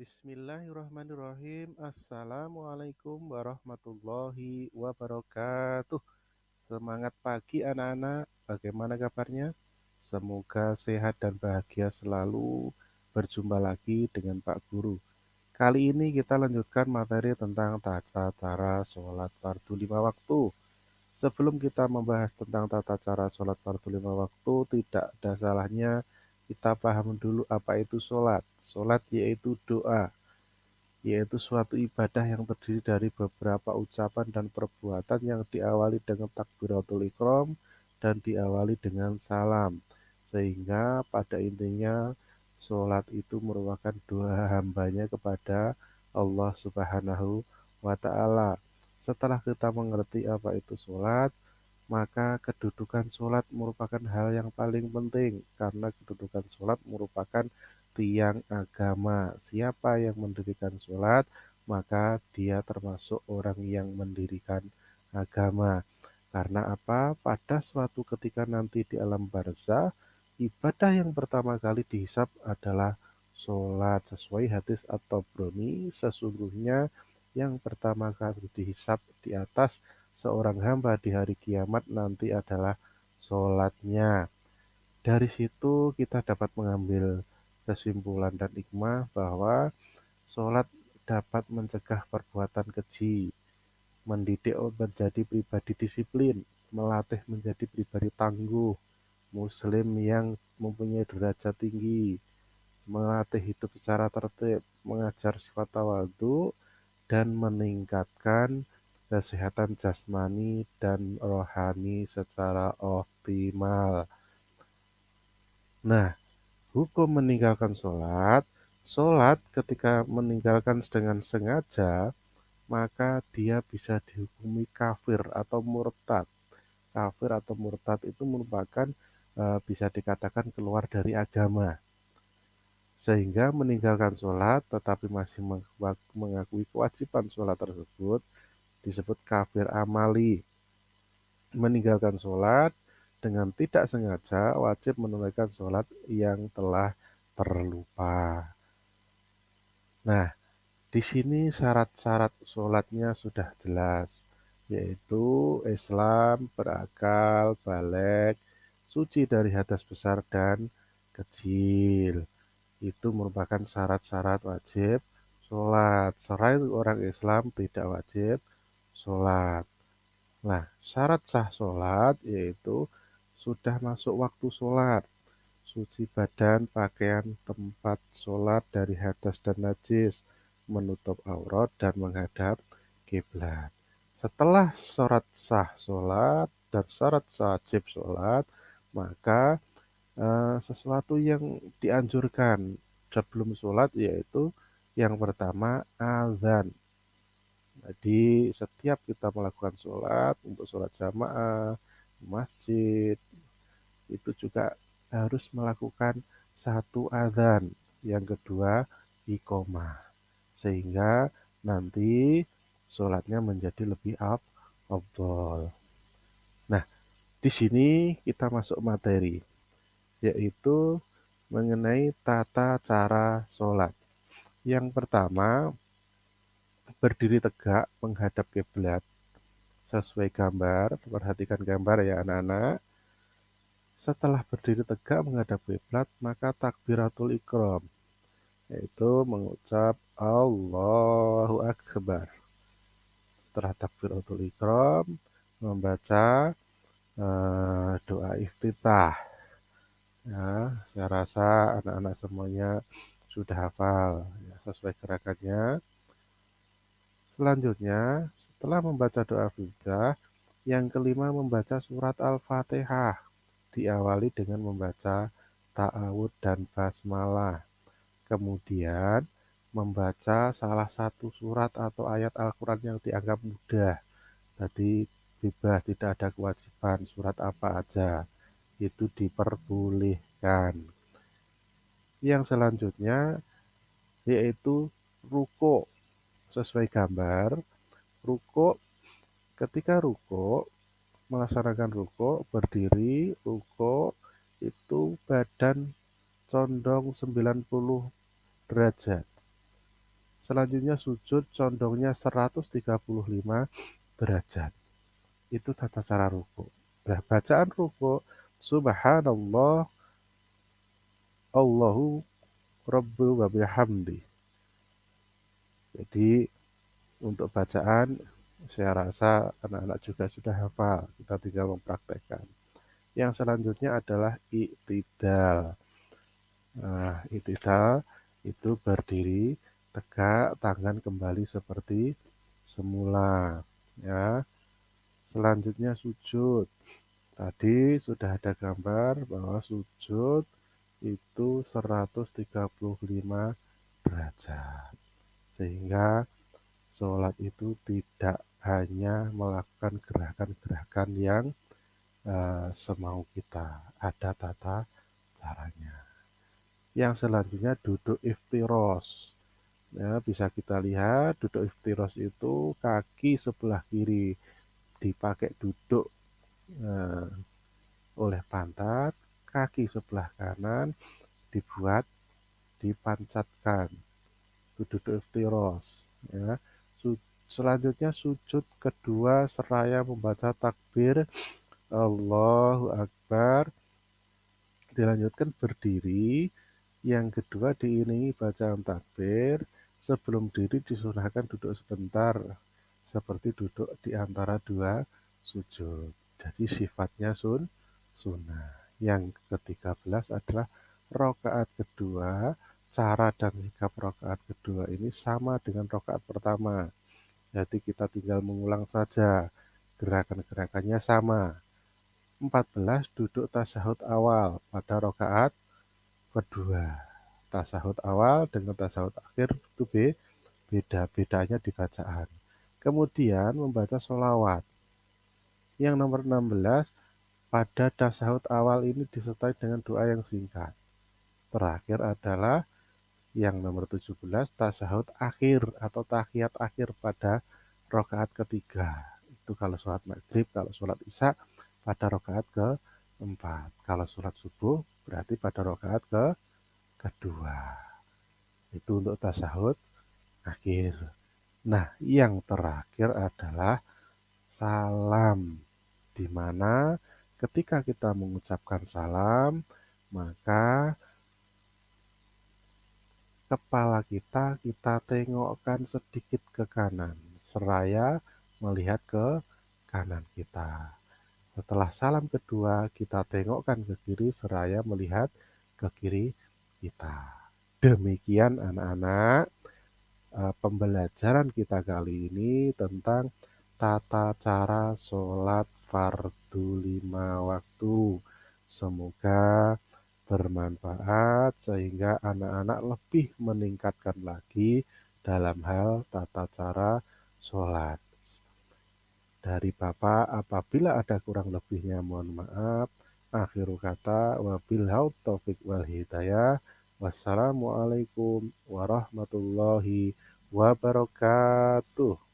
Bismillahirrahmanirrahim. Assalamualaikum warahmatullahi wabarakatuh. Semangat pagi anak-anak. Bagaimana kabarnya? Semoga sehat dan bahagia selalu. Berjumpa lagi dengan Pak Guru. Kali ini kita lanjutkan materi tentang tata cara sholat fardu lima waktu. Sebelum kita membahas tentang tata cara sholat fardu lima waktu, tidak ada salahnya kita paham dulu apa itu sholat. Sholat yaitu doa, yaitu suatu ibadah yang terdiri dari beberapa ucapan dan perbuatan yang diawali dengan takbiratul ikram dan diawali dengan salam. Sehingga pada intinya sholat itu merupakan doa hambanya kepada Allah Subhanahu wa Ta'ala. Setelah kita mengerti apa itu sholat, maka kedudukan sholat merupakan hal yang paling penting karena kedudukan sholat merupakan tiang agama. Siapa yang mendirikan sholat, maka dia termasuk orang yang mendirikan agama. Karena apa? Pada suatu ketika nanti di alam barzah, ibadah yang pertama kali dihisab adalah sholat. Sesuai hadis at-Tabrani, sesungguhnya yang pertama kali dihisab di atas seorang hamba di hari kiamat nanti adalah sholatnya. Dari situ kita dapat mengambil kesimpulan dan hikmah bahwa sholat dapat mencegah perbuatan keji, mendidik menjadi pribadi disiplin, melatih menjadi pribadi tangguh, muslim yang mempunyai derajat tinggi, melatih hidup secara tertib, mengajar sifat tawadhu, dan meningkatkan kesehatan jasmani dan rohani secara optimal. Nah, hukum meninggalkan sholat, sholat ketika meninggalkan dengan sengaja, maka dia bisa dihukumi kafir atau murtad. Kafir atau murtad itu merupakan bisa dikatakan keluar dari agama. Sehingga meninggalkan sholat tetapi masih mengakui kewajiban sholat tersebut disebut kafir amali. Meninggalkan sholat dengan tidak sengaja wajib menunaikan sholat yang telah terlupa. Nah, di sini syarat-syarat sholatnya sudah jelas, yaitu Islam, berakal, baligh, suci dari hadas besar dan kecil. Itu merupakan syarat-syarat wajib sholat. Selain orang Islam tidak wajib sholat. Nah, syarat sah sholat yaitu sudah masuk waktu sholat, suci badan, pakaian, tempat sholat dari hadas dan najis, menutup aurat dan menghadap kiblat. Setelah syarat sah sholat dan syarat wajib sholat, maka sesuatu yang dianjurkan sebelum sholat yaitu yang pertama azan. Jadi setiap kita melakukan sholat untuk sholat jamaah di masjid itu juga harus melakukan satu azan, yang kedua iqomah, sehingga nanti sholatnya menjadi lebih afdol. Nah, di sini kita masuk materi, yaitu mengenai tata cara sholat. Yang pertama, berdiri tegak menghadap kiblat sesuai gambar. Perhatikan gambar ya anak-anak. Setelah berdiri tegak menghadap kiblat, maka takbiratul ikram, yaitu mengucap Allahu Akbar. Setelah takbiratul ikram, membaca doa iftitah. Ya, saya rasa anak-anak semuanya sudah hafal ya, sesuai gerakannya. Selanjutnya, setelah membaca doa iftitah, yang kelima membaca surat Al-Fatihah. Diawali dengan membaca ta'awud dan basmalah. Kemudian membaca salah satu surat atau ayat Al-Quran yang dianggap mudah. Tadi bebas, tidak ada kewajiban surat apa aja. Itu diperbolehkan. Yang selanjutnya yaitu ruko. Sesuai gambar, ruko ketika ruko melaksanakan ruko, berdiri, ruko itu badan condong 90 derajat. Selanjutnya sujud condongnya 135 derajat. Itu tata cara ruku. Nah, bacaan ruku, subhanallah, Allahu Rabbu wa bihamdi. Jadi untuk bacaan saya rasa anak-anak juga sudah hafal. Kita tinggal mempraktekkan. Yang selanjutnya adalah iktidal. Nah, iktidal itu berdiri tegak, tangan kembali seperti semula. Ya. Selanjutnya sujud. Tadi sudah ada gambar bahwa sujud itu 135 derajat. Sehingga sholat itu tidak hanya melakukan gerakan-gerakan yang semau kita. Ada tata caranya. Yang selanjutnya duduk iftiros. Ya, bisa kita lihat duduk iftiros itu kaki sebelah kiri dipakai duduk eh, oleh pantat, kaki sebelah kanan dibuat dipancatkan. Itu duduk iftiros. Ya. Selanjutnya sujud kedua seraya membaca takbir Allahu Akbar. Dilanjutkan berdiri. Yang kedua diiringi bacaan takbir. Sebelum diri disunahkan duduk sebentar, seperti duduk di antara dua sujud. Jadi sifatnya sunnah. Yang ke-13 adalah rakaat kedua. Cara dan sikap rakaat kedua ini sama dengan rakaat pertama. Jadi kita tinggal mengulang saja. Gerakan-gerakannya sama. 14 duduk tasyahud awal pada rakaat kedua. Tasyahud awal dengan tasyahud akhir itu beda. Bedanya di bacaan. Kemudian membaca sholawat. Yang nomor 16, pada tasyahud awal ini disertai dengan doa yang singkat. Terakhir adalah yang nomor 17, tasyahud akhir atau tahiyat akhir pada rakaat ketiga. Itu kalau sholat maghrib, kalau sholat isya pada rakaat keempat. Kalau sholat subuh berarti pada rakaat kedua. Itu untuk tasyahud akhir. Nah, yang terakhir adalah salam, di mana ketika kita mengucapkan salam, maka kepala kita tengokkan sedikit ke kanan, seraya melihat ke kanan kita. Setelah salam kedua, kita tengokkan ke kiri, seraya melihat ke kiri kita. Demikian anak-anak, pembelajaran kita kali ini tentang tata cara sholat fardu 5 waktu. Semoga bermanfaat sehingga anak-anak lebih meningkatkan lagi dalam hal tata cara sholat. Dari Bapak, apabila ada kurang lebihnya mohon maaf. Akhiru kata, wabillahi taufiq wal hidayah. Wassalamualaikum warahmatullahi wabarakatuh.